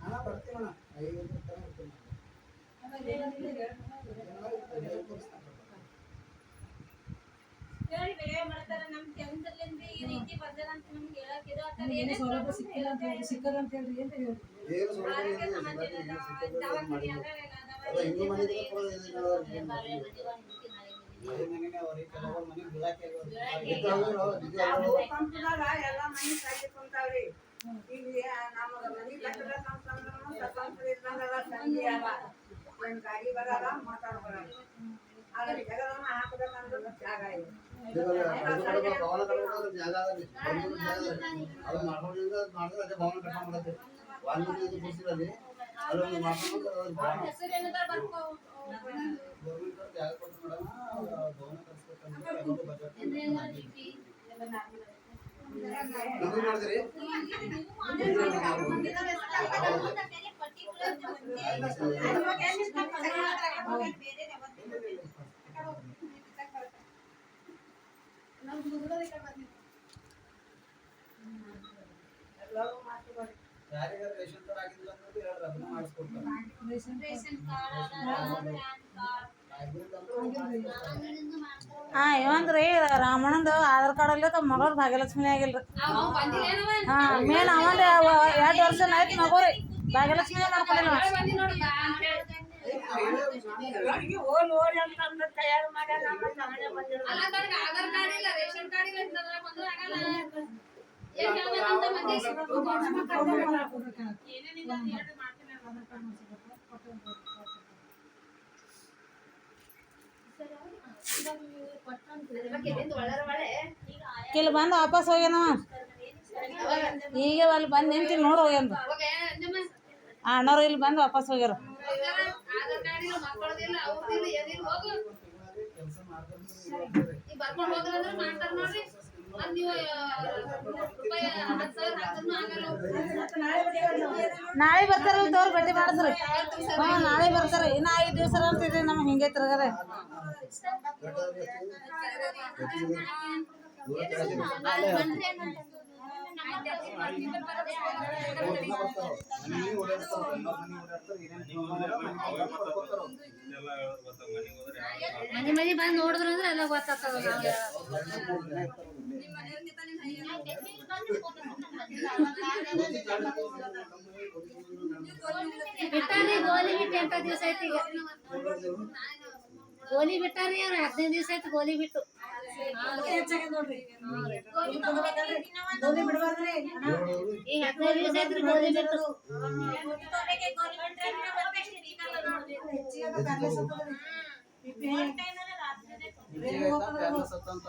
ಹಣ ಬರ್ತೀವಣ್ಣ 5 ತರ ಬರ್ತೀವಿ. ಹೇಳಿ ಬೇರೆ ಮಾಡ್ತಾರೆ ನಮ್ಮ ಕೆಂಪಲ್ಲಿಂದ ಈ ರೀತಿ ಬಂದದ ಅಂತ ನಮಗೆ ಹೇಳಕ್ಕೆ ಇದು ಆತರ ಏನು ಸೌಲಭ್ಯ ಸಿಕ್ಕಿಲ್ಲ ಅಂತ ಹೇಳಿ ಸಿಕ್ಕದ ಅಂತ ಹೇಳಿ ಏನು ಹೇಳಿ ಏನು ಸೌಲಭ್ಯ ಇಲ್ಲ ದವಾಖಾನೆ ಅಲ್ಲ ಹಿಂಗೆ ಮಾಡಿದ್ರೆ ಕೂಡ ಮನೆನೇ ಅವರಿಗೆ ಕೆಲವರು ಮನೆ ಬಿಡಾಕೆ ಕಂಪದಾಗ ಎಲ್ಲ ಮನೆ ಸಾಕಿ ಕುಂತಾವ್ರಿ. ಈಗ ನಮ್ಮದ ಮನೆ ಕಟ್ಟಬೇಕಂತಂದ್ರೂ ಸ್ವತಂತ್ರ ಇದ್ದಂಗಲ್ಲ ಸಂಧಿ ಅಲ್ಲ ಒಂದು ಗಾಡಿ ಬರಲ್ಲ ಮೋಟಾರ್ ಬರಲ್ಲ ಆದ್ರೆ ಜಗದನ್ನ ಹಾಕಬೇಕಂದ್ರೆ ಜಾಗ ಇದೆ. ಭವನ ಕಟ್ಕೊಂಡು ಜಾಗ ಅದು ಮಾಡ್ಕೊಂಡಿಂದ ಮಾಡಿದ್ರೆ ಅದೇ ಭವನ ಕಟ್ಕೊಂಡು ಮಾಡುತ್ತೆ ವಾಲ್ಮೀಕಿ ಬಸ್ಸಿನಲ್ಲಿ ಅಲ್ಲೊಂದು ಮಾಡ್ಕೊಂಡು ಗೌರ್ಮೆಂಟ್ ಜಾಗ ಕೊಟ್ಟು ಮೇಡಮ್ ಭವನ ಕಟ್ಸ್ಬೇಕಂದ್ರೆ ನಮ್ದು ಮಾಡಿದ್ರಿ ಯಾರಿಗಾರ ರೇಷನ್ ಕಾರ್ಡ್ ಆಗಿಲ್ಲ ಅನ್ನೋದು ಹೇಳ್ರಿ ಅದನ್ನ ಮಾಡಿಸ್ಕೊಡ್ತಾರೆ. ರೇಷನ್ ಕಾರ್ಡ್ ಪ್ಯಾನ್ ಕಾರ್ಡ್ ಇವಂದ್ರಿ ರಾಮಣ್ಣಂದು ಆಧಾರ್ ಕಾರ್ಡ್ ಅಲ್ಲಕ ಮಗಳ ಭಾಗ್ಯಲಕ್ಷ್ಮಿ ಆಗಿಲ್ರಿ. ಮೇನ್ ಅವಂದ 2 ವರ್ಷ ಆಯ್ತು ಮಗೋರಿ ಭಾಗ್ಯಲಕ್ಷ್ಮಿ ಮಾಡ್ಕೊಂಡಿಲ್ಲ. ಇಲ್ಲಿ ಬಂದು ವಾಪಸ್ ಹೋಗ್ಯಾನವ. ಈಗ ಅಲ್ಲಿ ಬಂದು ನಿಂತು ನೋಡಿ ಹೋಗ್ಯಾನ. ಅಣ್ಣವ್ರು ಇಲ್ಲಿ ಬಂದು ವಾಪಸ್ ಹೋಗ್ಯಾರ. ನಾಳೆ ಬರ್ತಾರ ತೋರ್ ಭೇಟಿ ಮಾಡಿಸ್ರಿ. ನಾಳೆ ಬರ್ತಾರ. ಇನ್ನ 5 ದಿವಸ ಅಂತಿದ್ರಿ ನಮ್ಗೆ ಹಿಂಗೆ ತಿರ್ಗದೆ. ಮನೆ ಬಂದು ನೋಡಿದ್ರು ಅಂದ್ರೆ ಎಲ್ಲ ಗೊತ್ತಾಗ್ತದ. ಬಿಟ್ಟಾರಿ ಗೋಲಿ ಬಿಟ್ಟು 8 ದಿವಸ ಐತಿ. ಗೋಲಿ ಬಿಟ್ಟಾರಿ ಅವ್ರು 15 ದಿವಸ ಆಯ್ತು ಗೋಲಿ ಬಿಟ್ಟು. ಈಗ 15 ದಿವಸ ಆಯ್ತು ಗೋಲಿ ಬಿಟ್ಟು. ಸತ್ತಂತ